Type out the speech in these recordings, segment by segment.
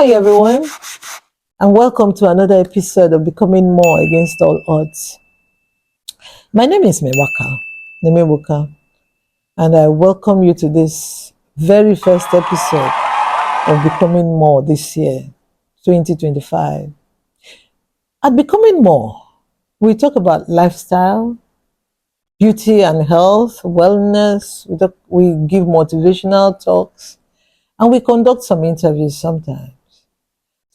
Hi everyone, and welcome to another episode of Becoming More Against All Odds. My name is Miebaka Nemieboka, and I welcome you to this very first episode of Becoming More this year, 2025. At Becoming More, we talk about lifestyle, beauty and health, wellness. We give motivational talks, and we conduct some interviews sometimes.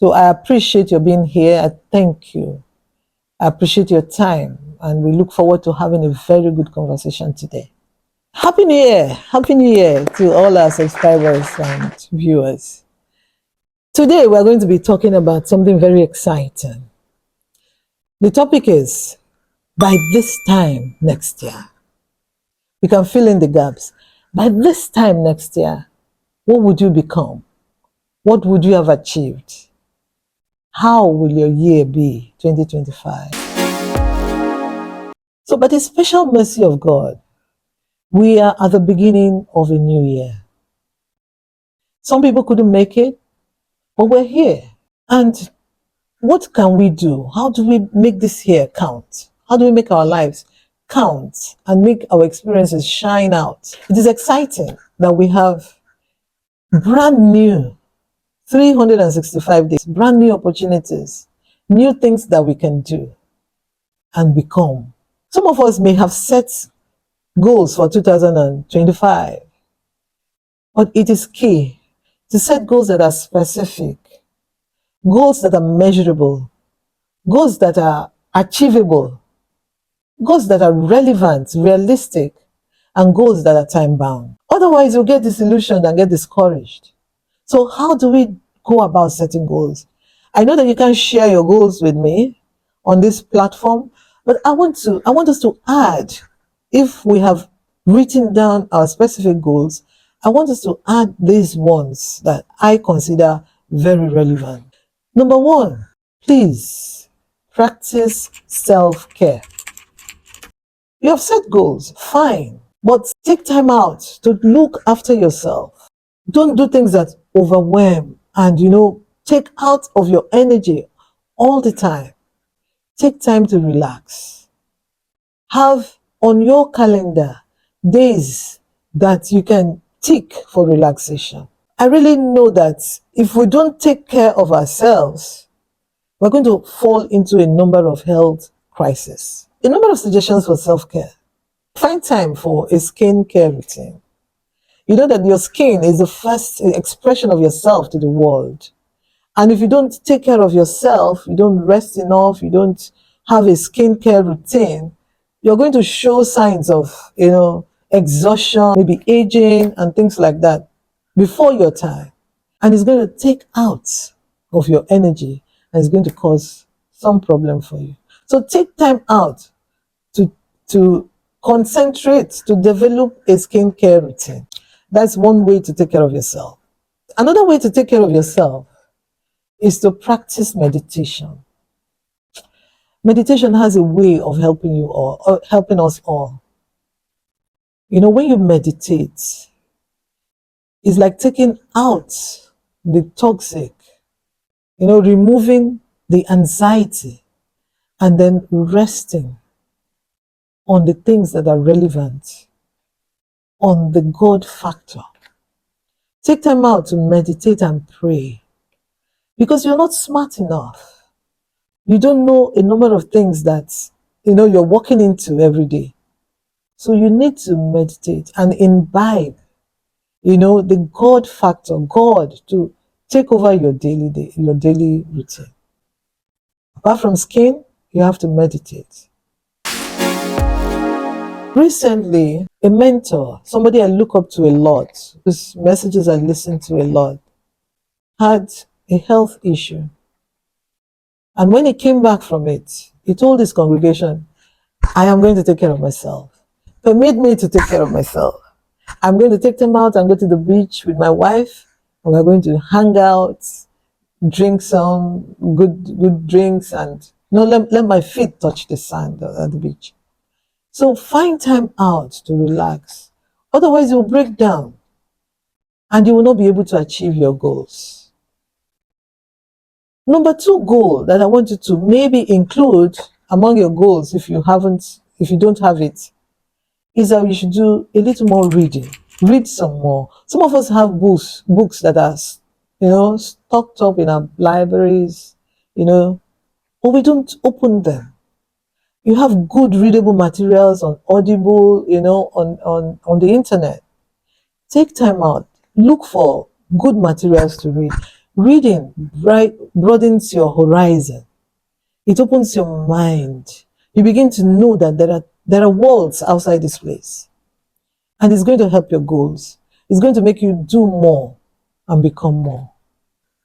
So I appreciate your being here. I thank you. I appreciate your time, and we look forward to having a very good conversation today. Happy New Year! Happy New Year to all our subscribers and viewers. Today we're going to be talking about something very exciting. The topic is by this time next year. You can fill in the gaps. By this time next year, what would you become? What would you have achieved? How will your year be, 2025? So, by the special mercy of God, we are at the beginning of a new year. Some people couldn't make it, but we're here. And what can we do? How do we make this year count? How do we make our lives count and make our experiences shine out? It is exciting that we have brand new 365 days, brand new opportunities, new things that we can do and become. Some of us may have set goals for 2025, but it is key to set goals that are specific, goals that are measurable, goals that are achievable, goals that are relevant, realistic, and goals that are time-bound. Otherwise, you'll get disillusioned and get discouraged. So how do we go about setting goals? I know that you can share your goals with me on this platform, but I want us to add, if we have written down our specific goals, I want us to add these ones that I consider very relevant. Number one, please practice self-care. You have set goals, fine, but take time out to look after yourself. Don't do things that overwhelm and, take out of your energy all the time. Take time to relax. Have on your calendar days that you can tick for relaxation. I really know that if we don't take care of ourselves, we're going to fall into a number of health crises. A number of suggestions for self-care. Find time for a skincare routine. You know that your skin is the first expression of yourself to the world. And if you don't take care of yourself, you don't rest enough, you don't have a skincare routine, you're going to show signs of, exhaustion, maybe aging and things like that before your time. And it's going to take out of your energy and it's going to cause some problem for you. So take time out to concentrate, to develop a skincare routine. That's one way to take care of yourself. Another way to take care of yourself is to practice meditation. Meditation has a way of helping you all, or helping us all. When you meditate, it's like taking out the toxic, removing the anxiety and then resting on the things that are relevant, on the God factor. Take time out to meditate and pray because you're not smart enough. You don't know a number of things that, you're walking into every day. So you need to meditate and imbibe, the God factor, God to take over your daily routine. Apart from skin, you have to meditate. Recently, a mentor, somebody I look up to a lot, whose messages I listen to a lot, had a health issue. And when he came back from it, he told his congregation, I am going to take care of myself. Permit me to take care of myself. I'm going to take them out and go to the beach with my wife, and we're going to hang out, drink some good drinks, and let my feet touch the sand at the beach. So find time out to relax. Otherwise, you'll break down and you will not be able to achieve your goals. Number two goal that I want you to maybe include among your goals, if you don't have it, is that you should do a little more reading. Read some more. Some of us have books that are, stocked up in our libraries, but we don't open them. You have good readable materials on Audible, on the internet. Take time out. Look for good materials to read. Reading broadens your horizon. It opens your mind. You begin to know that there are worlds outside this place. And it's going to help your goals. It's going to make you do more and become more.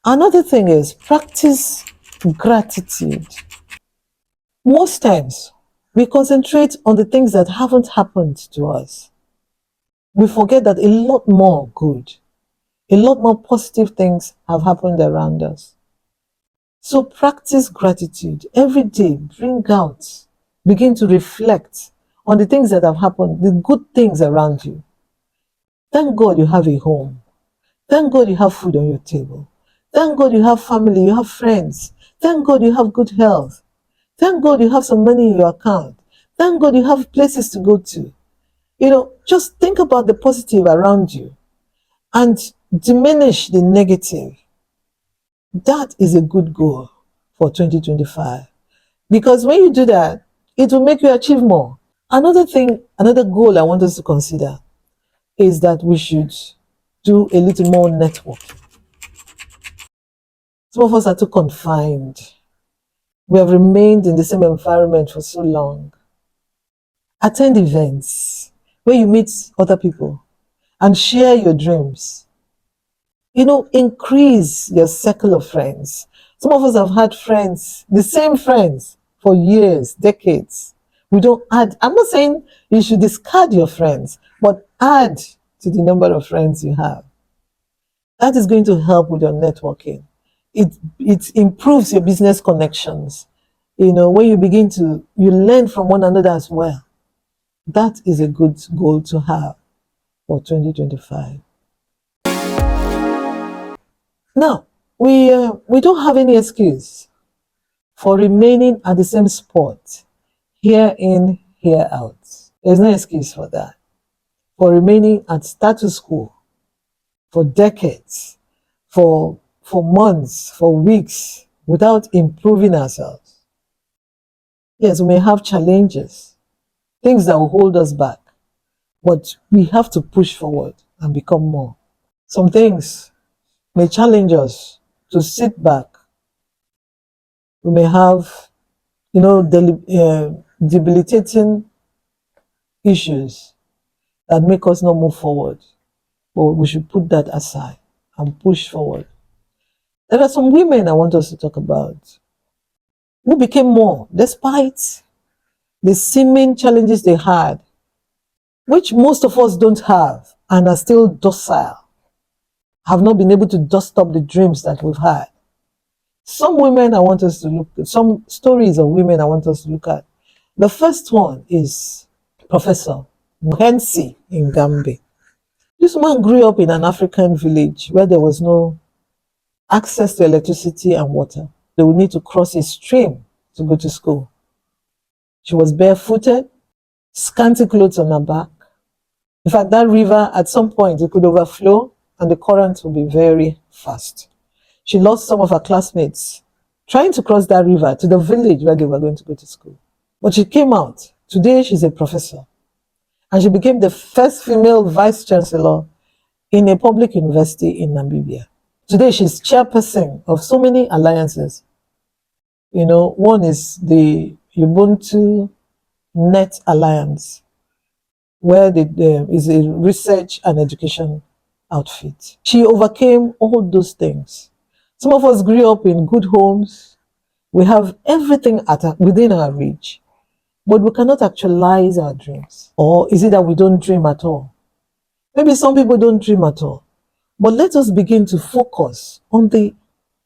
Another thing is practice gratitude. Most times, we concentrate on the things that haven't happened to us. We forget that a lot more good, a lot more positive things have happened around us. So practice gratitude every day. Begin to reflect on the things that have happened, the good things around you. Thank God you have a home. Thank God you have food on your table. Thank God you have family, you have friends. Thank God you have good health. Thank God you have some money in your account. Thank God you have places to go to. Just think about the positive around you and diminish the negative. That is a good goal for 2025. Because when you do that, it will make you achieve more. Another goal I want us to consider is that we should do a little more networking. Some of us are too confined. We have remained in the same environment for so long. Attend events where you meet other people and share your dreams. Increase your circle of friends. Some of us have had friends, the same friends, for years, decades. We don't add. I'm not saying you should discard your friends, but add to the number of friends you have. That is going to help with your networking. It improves your business connections. When you learn from one another as well. That is a good goal to have for 2025. Now, we don't have any excuse for remaining at the same spot, here in, here out. There's no excuse for that. For remaining at status quo for decades, for months, for weeks, without improving ourselves. Yes, we may have challenges, things that will hold us back, but we have to push forward and become more. Some things may challenge us to sit back. We may have, debilitating issues that make us not move forward. But we should put that aside and push forward. There are some women I want us to talk about who became more despite the seeming challenges they had, which most of us don't have and are still docile, have not been able to dust up the dreams that we've had. Some women I want us to look at, some stories of women I want us to look at. The first one is Professor Muhensi in Gambia. This woman grew up in an African village where there was no access to electricity and water. They would need to cross a stream to go to school. She was barefooted, scanty clothes on her back. In fact, that river at some point it could overflow and the current would be very fast. She lost some of her classmates trying to cross that river to the village where they were going to go to school. But she came out. Today she's a professor. And she became the first female vice chancellor in a public university in Namibia. Today she's chairperson of so many alliances. One is the Ubuntu Net Alliance, where there is a research and education outfit. She overcame all those things. Some of us grew up in good homes. We have everything within our reach, but we cannot actualize our dreams. Or is it that we don't dream at all? Maybe some people don't dream at all. But let us begin to focus on the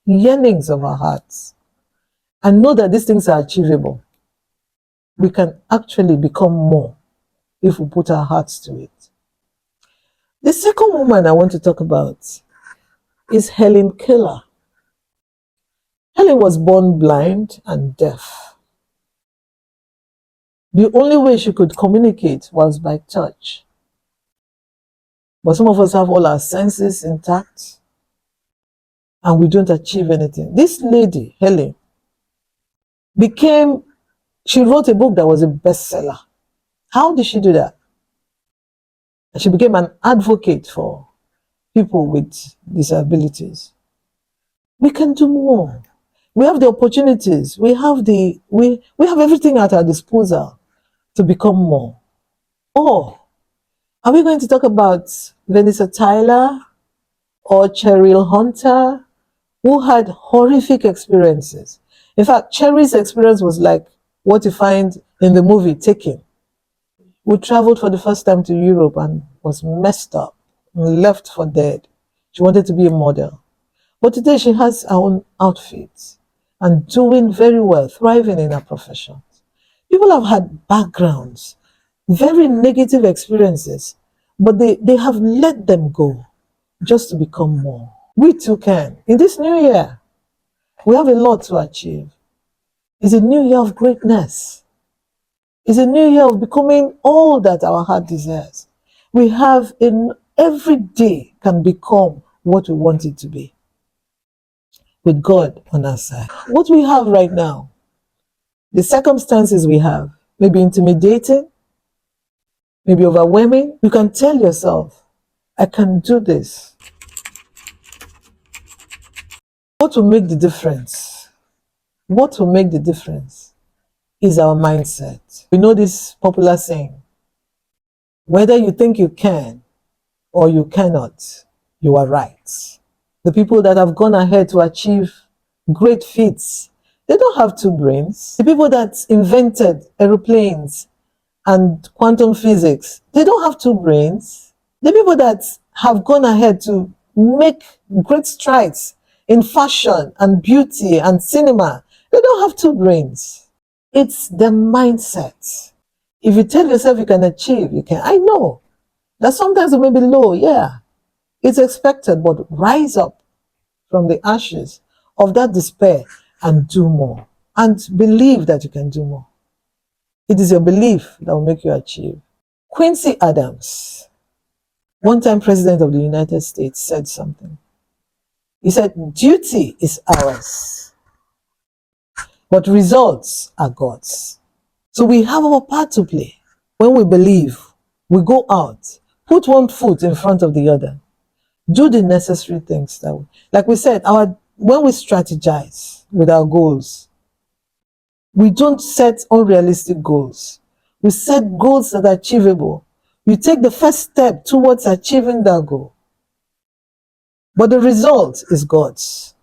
yearnings of our hearts and know that these things are achievable. We can actually become more if we put our hearts to it. The second woman I want to talk about is Helen Keller. Helen was born blind and deaf. The only way she could communicate was by touch. But some of us have all our senses intact and we don't achieve anything. This lady, Helen, she wrote a book that was a bestseller. How did she do that? And she became an advocate for people with disabilities. We can do more. We have the opportunities. We have everything at our disposal to become more. Or are we going to talk about Vanessa Tyler or Cheryl Hunter, who had horrific experiences? In fact, Cherry's experience was like what you find in the movie Taken. We traveled for the first time to Europe and was messed up and left for dead. She wanted to be a model. But today she has her own outfits and doing very well, thriving in her profession. People have had backgrounds, very negative experiences, but they have let them go just to become more. We too can. In this new year, we have a lot to achieve. It's a new year of greatness. It's a new year of becoming all that our heart desires. We have every day can become what we want it to be with God on our side. What we have right now, the circumstances we have, may be intimidating, maybe overwhelming. You can tell yourself, I can do this. What will make the difference? What will make the difference is our mindset. We know this popular saying, whether you think you can or you cannot, you are right. The people that have gone ahead to achieve great feats, they don't have two brains. The people that invented aeroplanes and quantum physics, they don't have two brains. The people that have gone ahead to make great strides in fashion and beauty and cinema, they don't have two brains. It's the mindset. If you tell yourself you can achieve, you can. I know that sometimes it may be low, yeah. It's expected, but rise up from the ashes of that despair and do more. And believe that you can do more. It is your belief that will make you achieve. Quincy Adams, one-time president of the United States, said something. He said, duty is ours, but results are God's. So we have our part to play. When we believe, we go out, put one foot in front of the other, do the necessary things. Like we said, when we strategize with our goals, we don't set unrealistic goals. We set goals that are achievable. You take the first step towards achieving that goal. But the result is God's.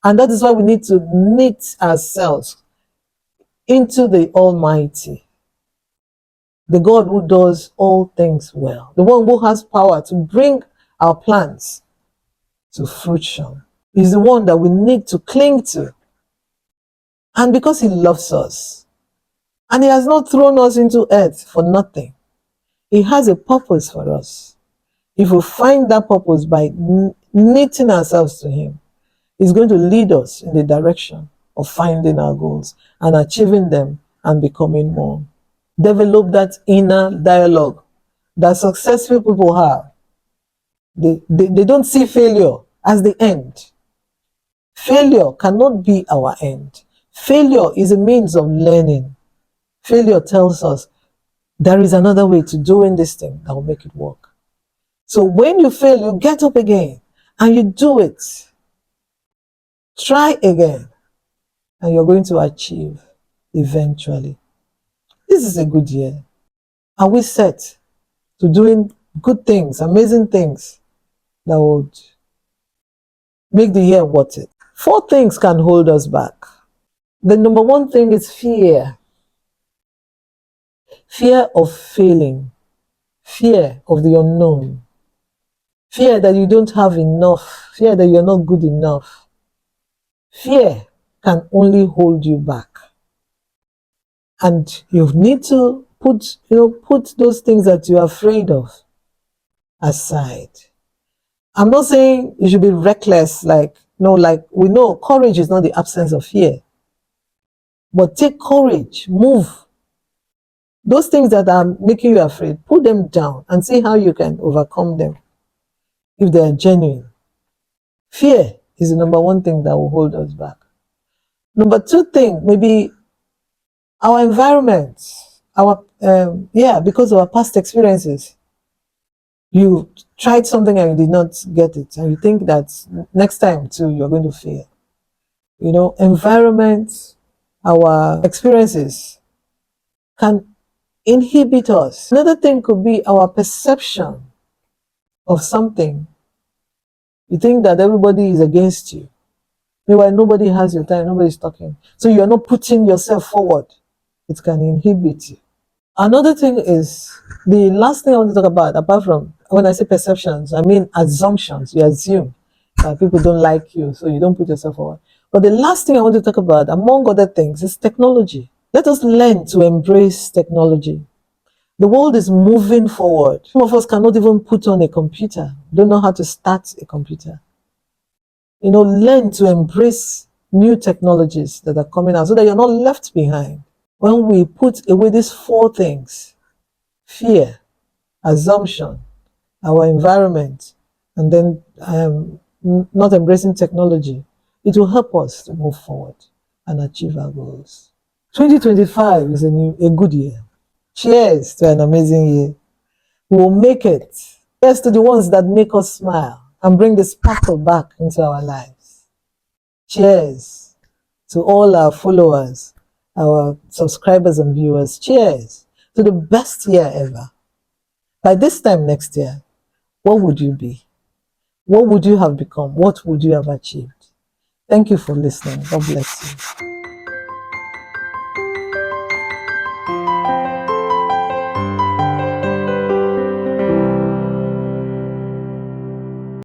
And that is why we need to knit ourselves into the Almighty, the God who does all things well, the one who has power to bring our plans to fruition. He's the one that we need to cling to. And because he loves us, and he has not thrown us into earth for nothing, he has a purpose for us. If we find that purpose by knitting ourselves to him, he's going to lead us in the direction of finding our goals and achieving them and becoming more. Develop that inner dialogue that successful people have. They don't see failure as the end. Failure cannot be our end. Failure is a means of learning. Failure tells us there is another way to doing this thing that will make it work. So when you fail, you get up again and you do it. Try again and you're going to achieve eventually. This is a good year. Are we set to doing good things, amazing things that would make the year worth it? 4 things can hold us back. The number 1 thing is fear. Fear of failing. Fear of the unknown. Fear that you don't have enough. Fear that you're not good enough. Fear can only hold you back. And you need to put those things that you're afraid of aside. I'm not saying you should be reckless, like No, like we know courage is not the absence of fear. But take courage, move. Those things that are making you afraid, put them down and see how you can overcome them if they are genuine. Fear is the number one thing that will hold us back. Number two thing, maybe our environment, because of our past experiences. You tried something and you did not get it, and you think that next time too you're going to fail. Environment, our experiences can inhibit us. Another thing could be our perception of something. You think that everybody is against you. Meanwhile, nobody has your time, nobody's talking. So you're not putting yourself forward. It can inhibit you. Another thing is, the last thing I want to talk about, apart from when I say perceptions, I mean assumptions. You assume that people don't like you, so you don't put yourself forward. But the last thing I want to talk about, among other things, is technology. Let us learn to embrace technology. The world is moving forward. Some of us cannot even put on a computer, don't know how to start a computer. Learn to embrace new technologies that are coming out so that you're not left behind. When we put away these four things, fear, assumption, our environment, and then not embracing technology, it will help us to move forward and achieve our goals. 2025 is a good year. Cheers to an amazing year. We'll make it. Cheers to the ones that make us smile and bring the sparkle back into our lives. Cheers to all our followers, our subscribers and viewers. Cheers to the best year ever. By this time next year, what would you be? What would you have become? What would you have achieved? Thank you for listening. God bless you.